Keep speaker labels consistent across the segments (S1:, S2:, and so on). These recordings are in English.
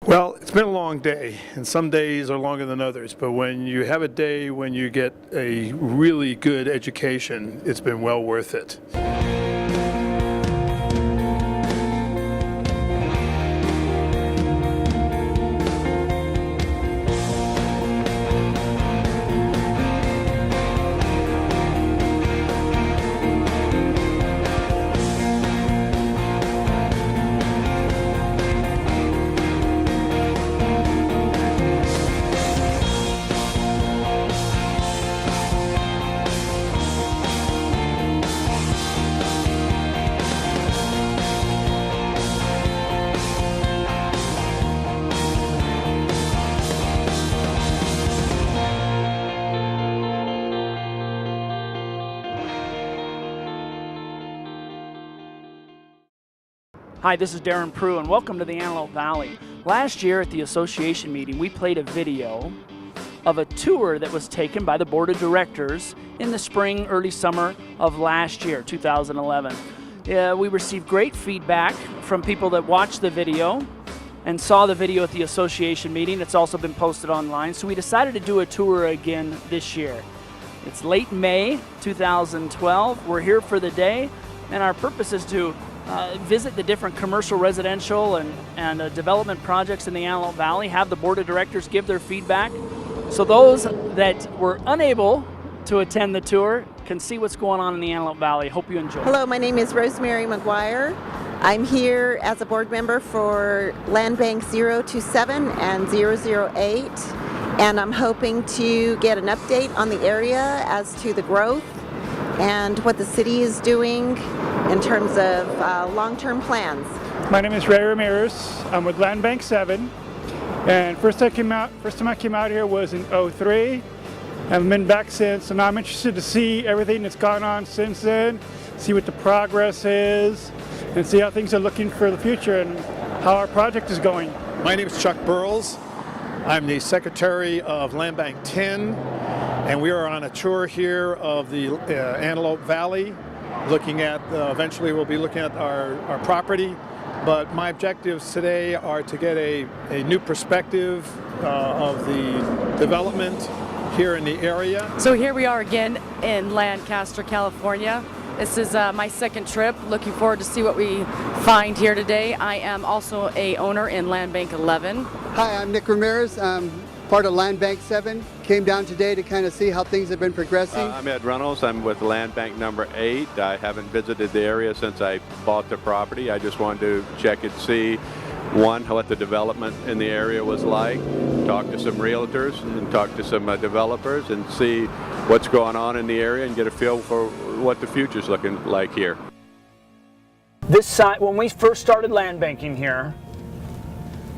S1: Well, it's been a long day, and some days are longer than others, but when you have a day when you get a really good education, it's been well worth it.
S2: Hi, this is Darren Prue, and welcome to the Antelope Valley. Last year at the association meeting, we played a video of a tour that was taken by the board of directors in the spring, early summer of last year, 2011. We received great feedback from people that watched the video and saw the video at the association meeting. It's also been posted online, so we decided to do a tour again this year. It's late May 2012. We're here for the day, and our purpose is to visit the different commercial, residential, and development projects in the Antelope Valley, have the board of directors give their feedback, so those that were unable to attend the tour can see what's going on in the Antelope Valley. Hope you enjoy.
S3: Hello, my name is Rosemary McGuire. I'm here as a board member for Land Bank 027 and 008, and I'm hoping to get an update on the area as to the growth and what the city is doing in terms of long-term plans.
S4: My name is Ray Ramirez. I'm with Land Bank 7, and first time I came out here was in '03. I've been back since, and I'm interested to see everything that's gone on since then, see what the progress is, and see how things are looking for the future and how our project is going.
S1: My name is Chuck Burles. I'm the secretary of Land Bank 10, and we are on a tour here of the Antelope Valley, looking at, eventually we'll be looking at our property, but my objectives today are to get a new perspective of the development here in the area.
S5: So here we are again in Lancaster, California. This is my second trip. Looking forward to see what we find here today. I am also a owner in Land Bank 11.
S6: Hi, I'm Nick Ramirez. I'm part of Land Bank 7. Came down today to kind of see how things have been progressing.
S7: I'm Ed Reynolds. I'm with Land Bank number 8. I haven't visited the area since I bought the property. I just wanted to check and see, one, what the development in the area was like, talk to some realtors and talk to some developers and see what's going on in the area and get a feel for what the future's looking like here.
S2: This side, when we first started land banking here,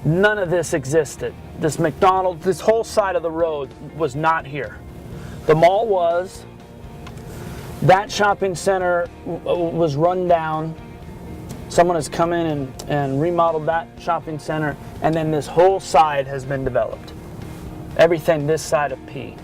S2: none of this existed. This McDonald's, this whole side of the road was not here. The mall was, that shopping center was run down. Someone has come in and remodeled that shopping center, and then this whole side has been developed. Everything this side of P.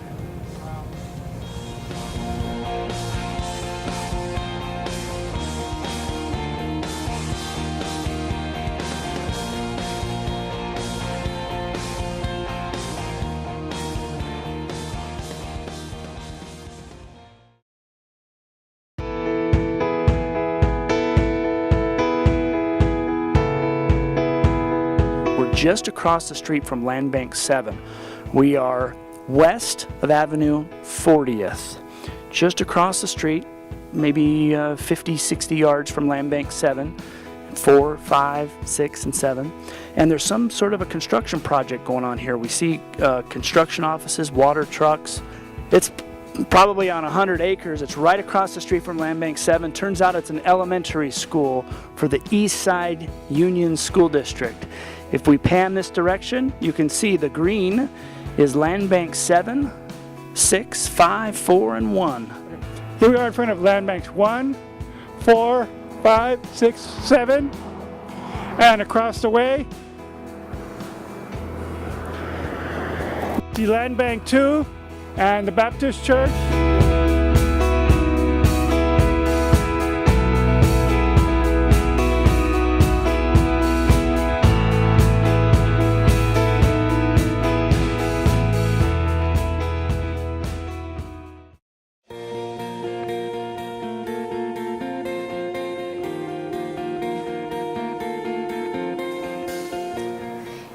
S2: Just across the street from Land Bank 7. We are west of Avenue 40th. Just across the street, maybe 50, 60 yards from Land Bank 7, 4, 5, 6, and 7. And there's some sort of a construction project going on here. We see construction offices, water trucks. It's probably on 100 acres. It's right across the street from Land Bank 7. Turns out it's an elementary school for the East Side Union School District. If we pan this direction, you can see the green is Land Bank 7, 6, 5, 4, and 1.
S4: Here we are in front of Land Banks 1, 4, 5, 6, 7, and across the way, the Land Bank 2 and the Baptist Church.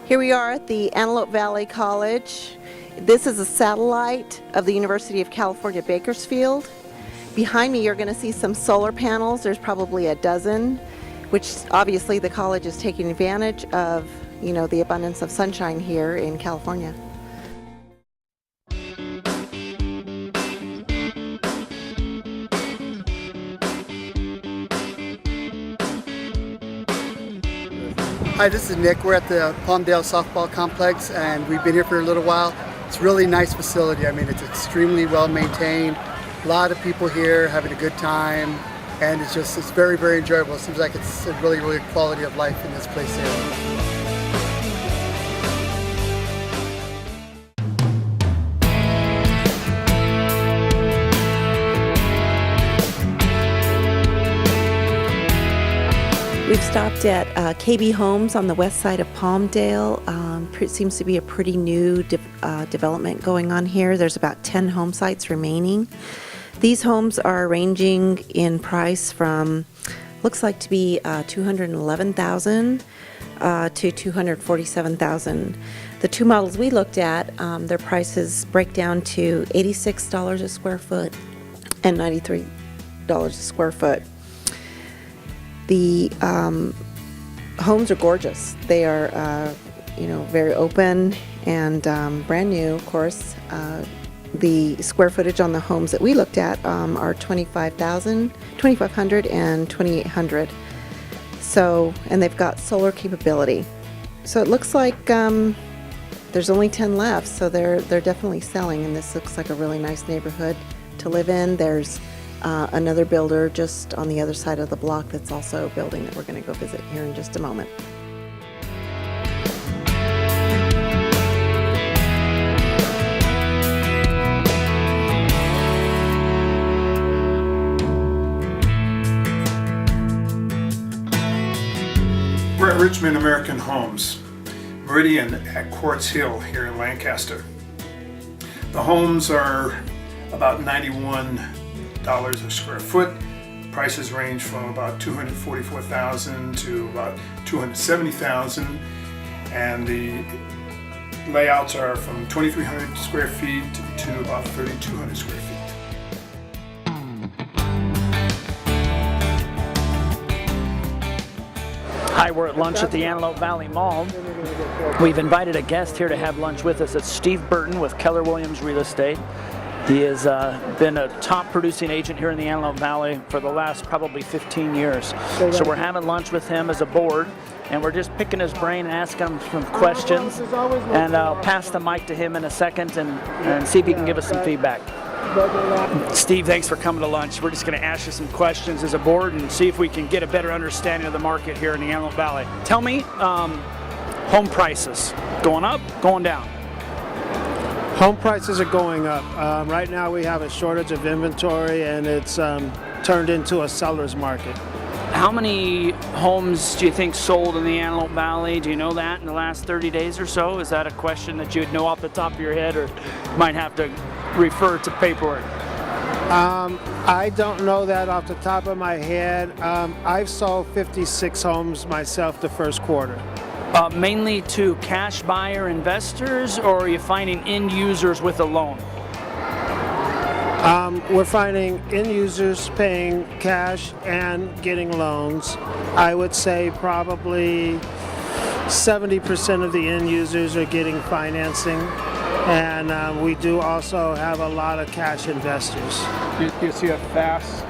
S3: Here we are at the Antelope Valley College. This is a satellite of the University of California, Bakersfield. Behind me, you're going to see some solar panels. There's probably a dozen, which obviously the college is taking advantage of, you know, the abundance of sunshine here in California.
S6: Hi, this is Nick. We're at the Palmdale Softball Complex, and we've been here for a little while. It's a really nice facility. I mean, it's extremely well maintained. A lot of people here having a good time, and it's very, very enjoyable. It seems like it's a really, really quality of life in this place here.
S3: We've stopped at KB Homes on the west side of Palmdale. It seems to be a pretty new development going on here. There's about 10 home sites remaining. These homes are ranging in price from, looks like to be $211,000 to $247,000. The two models we looked at, their prices break down to $86 a square foot and $93 a square foot. The homes are gorgeous. They are, very open and brand new, of course. The square footage on the homes that we looked at are 2,500 and 2,800. So, and they've got solar capability. So it looks like there's only 10 left. So they're definitely selling, and this looks like a really nice neighborhood to live in. There's another builder just on the other side of the block that's also building that we're going to go visit here in just a moment.
S1: We're at Richmond American Homes, Meridian at Quartz Hill here in Lancaster. The homes are about $91 a square foot. Prices range from about $244,000 to about $270,000, and the layouts are from 2,300 square feet to about 3,200 square feet.
S2: Hi, we're at lunch at the Antelope Valley Mall. We've invited a guest here to have lunch with us. It's Steve Burton with Keller Williams Real Estate. He has been a top producing agent here in the Antelope Valley for the last probably 15 years. So we're having lunch with him as a board, and we're just picking his brain and asking him some questions. And I'll pass the mic to him in a second and see if he can give us some feedback. Steve, thanks for coming to lunch. We're just going to ask you some questions as a board and see if we can get a better understanding of the market here in the Antelope Valley. Tell me, home prices, going up, going down?
S8: Home prices are going up. Right now we have a shortage of inventory, and it's turned into a seller's market.
S2: How many homes do you think sold in the Antelope Valley? Do you know that in the last 30 days or so? Is that a question that you would know off the top of your head, or might have to refer to paperwork?
S8: I don't know that off the top of my head. I've sold 56 homes myself the first quarter.
S2: Mainly to cash buyer investors, or are you finding end users with a loan?
S8: We're finding end users paying cash and getting loans. I would say probably 70% of the end users are getting financing, and we do also have a lot of cash investors.
S9: You see a fast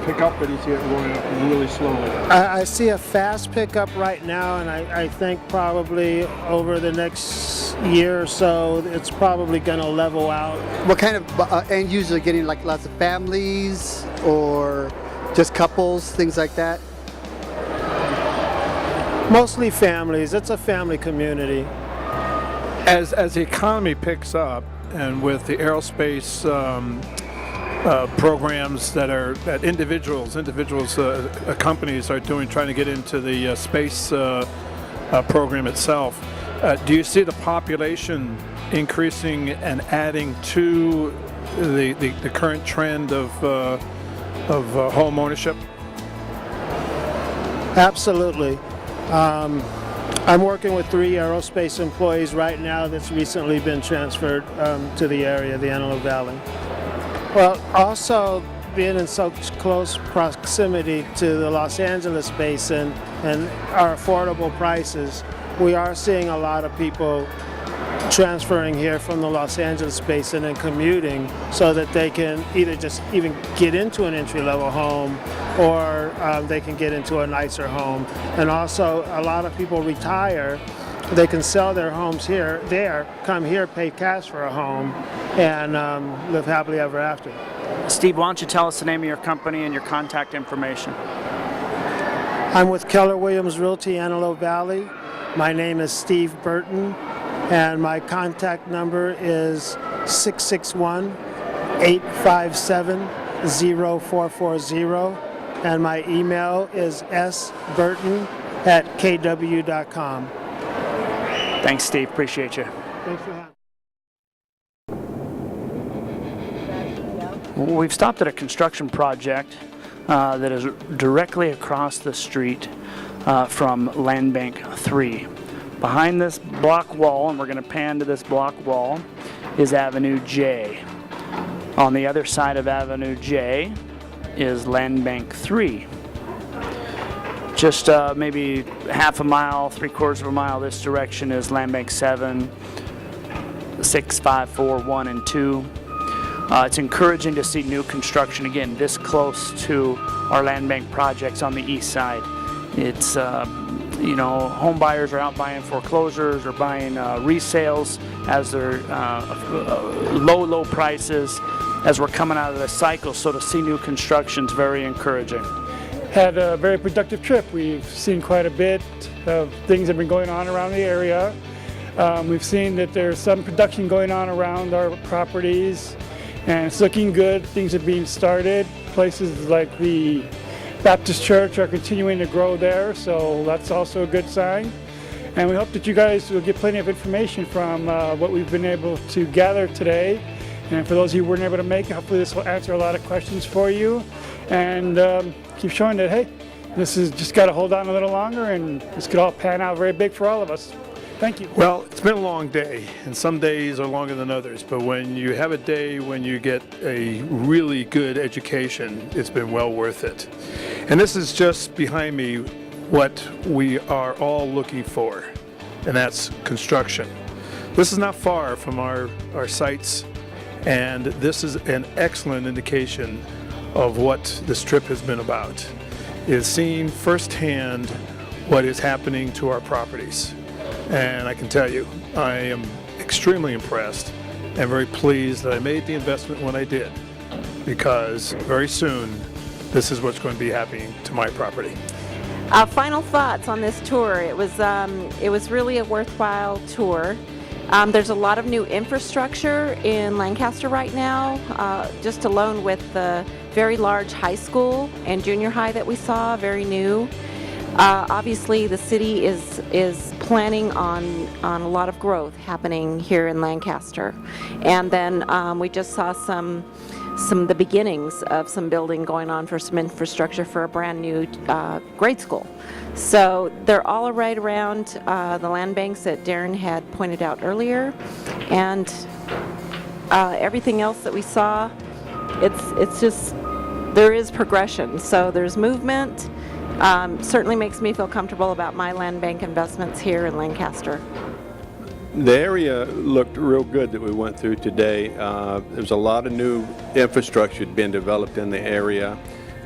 S9: pickup, or do you see it going up really slowly?
S8: I see a fast pickup right now, and I think probably over the next year or so, it's probably going to level out.
S6: What kind of end users are getting, like lots of families or just couples, things like that?
S8: Mostly families. It's a family community.
S9: As the economy picks up, and with the aerospace programs that individuals, companies are doing, trying to get into the space program itself, do you see the population increasing and adding to the current trend of home ownership?
S8: Absolutely. I'm working with 3 aerospace employees right now that's recently been transferred to the area, the Antelope Valley. Well, also being in such close proximity to the Los Angeles basin and our affordable prices, we are seeing a lot of people transferring here from the Los Angeles basin and commuting so that they can either just even get into an entry-level home or they can get into a nicer home. And also a lot of people retire, they can sell their homes here, come here, pay cash for a home, and live happily ever after.
S2: Steve, why don't you tell us the name of your company and your contact information?
S8: I'm with Keller Williams Realty Antelope Valley. My name is Steve Burton, and my contact number is 661-857-0440, and my email is sburton@kw.com.
S2: Thanks, Steve. Appreciate you.
S8: Thanks for having me.
S2: We've stopped at a construction project that is directly across the street from Land Bank 3. Behind this block wall, and we're going to pan to this block wall, is Avenue J. On the other side of Avenue J is Land Bank 3. Just maybe half a mile, 3/4 of a mile this direction is Land Bank 7, 6, 5, 4, 1, and 2. It's encouraging to see new construction, again, this close to our land bank projects on the east side. It's, home buyers are out buying foreclosures or buying resales as they're low prices as we're coming out of the cycle. So to see new construction is very encouraging.
S4: Had a very productive trip. We've seen quite a bit of things that have been going on around the area. We've seen that there's some production going on around our properties, and it's looking good. Things are being started. Places like the Baptist Church are continuing to grow there, so that's also a good sign. And we hope that you guys will get plenty of information from what we've been able to gather today. And for those of you who weren't able to make it, hopefully this will answer a lot of questions for you, and keep showing that, hey, this is just got to hold on a little longer, and this could all pan out very big for all of us. Thank you.
S9: Well, it's been a long day, and some days are longer than others, but when you have a day when you get a really good education, it's been well worth it. And this is just behind me what we are all looking for, and that's construction. This is not far from our sites, and this is an excellent indication of what this trip has been about, is seeing firsthand what is happening to our properties. And I can tell you, I am extremely impressed and very pleased that I made the investment when I did, because very soon this is what's going to be happening to my property.
S3: Final thoughts on this tour. It was really a worthwhile tour. There's a lot of new infrastructure in Lancaster right now, just alone with the very large high school and junior high that we saw, very new. Obviously, the city is planning on a lot of growth happening here in Lancaster, and then we just saw the beginnings of some building going on for some infrastructure for a brand new grade school. So they're all right around the land banks that Darren had pointed out earlier, and everything else that we saw. It's just, there is progression. So there's movement. Certainly makes me feel comfortable about my land bank investments here in Lancaster.
S7: The area looked real good that we went through today. There's a lot of new infrastructure being developed in the area.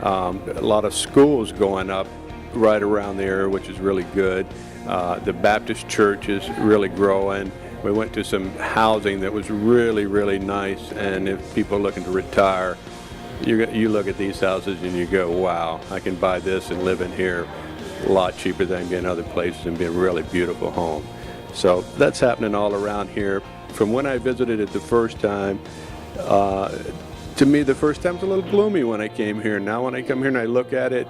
S7: A lot of schools going up right around the area, which is really good. The Baptist Church is really growing. We went to some housing that was really, really nice, and if people are looking to retire, you look at these houses and you go, wow, I can buy this and live in here a lot cheaper than I can get in other places and be a really beautiful home. So that's happening all around here. From when I visited it the first time, to me the first time was a little gloomy when I came here. Now when I come here and I look at it,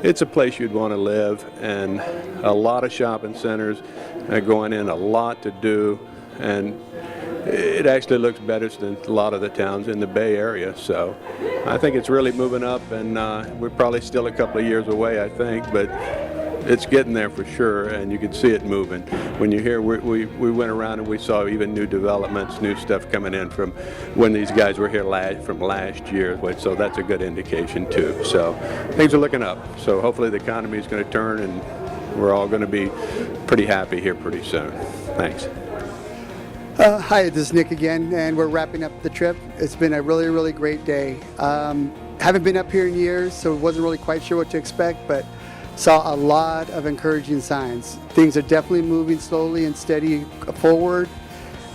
S7: it's a place you'd want to live, and a lot of shopping centers going in, a lot to do, and it actually looks better than a lot of the towns in the Bay Area. So I think it's really moving up, and we're probably still a couple of years away, I think, but it's getting there for sure, and you can see it moving. When you hear, we went around and we saw even new developments, new stuff coming in from when these guys were here from last year, so that's a good indication too. So things are looking up. So hopefully the economy is going to turn, and we're all going to be pretty happy here pretty soon. Thanks.
S6: Hi, this is Nick again, and we're wrapping up the trip. It's been a really, really great day. Haven't been up here in years, so wasn't really quite sure what to expect, but saw a lot of encouraging signs. Things are definitely moving slowly and steady forward,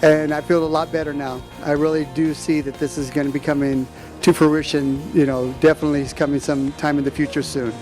S6: and I feel a lot better now. I really do see that this is going to be coming to fruition, definitely is coming sometime in the future soon.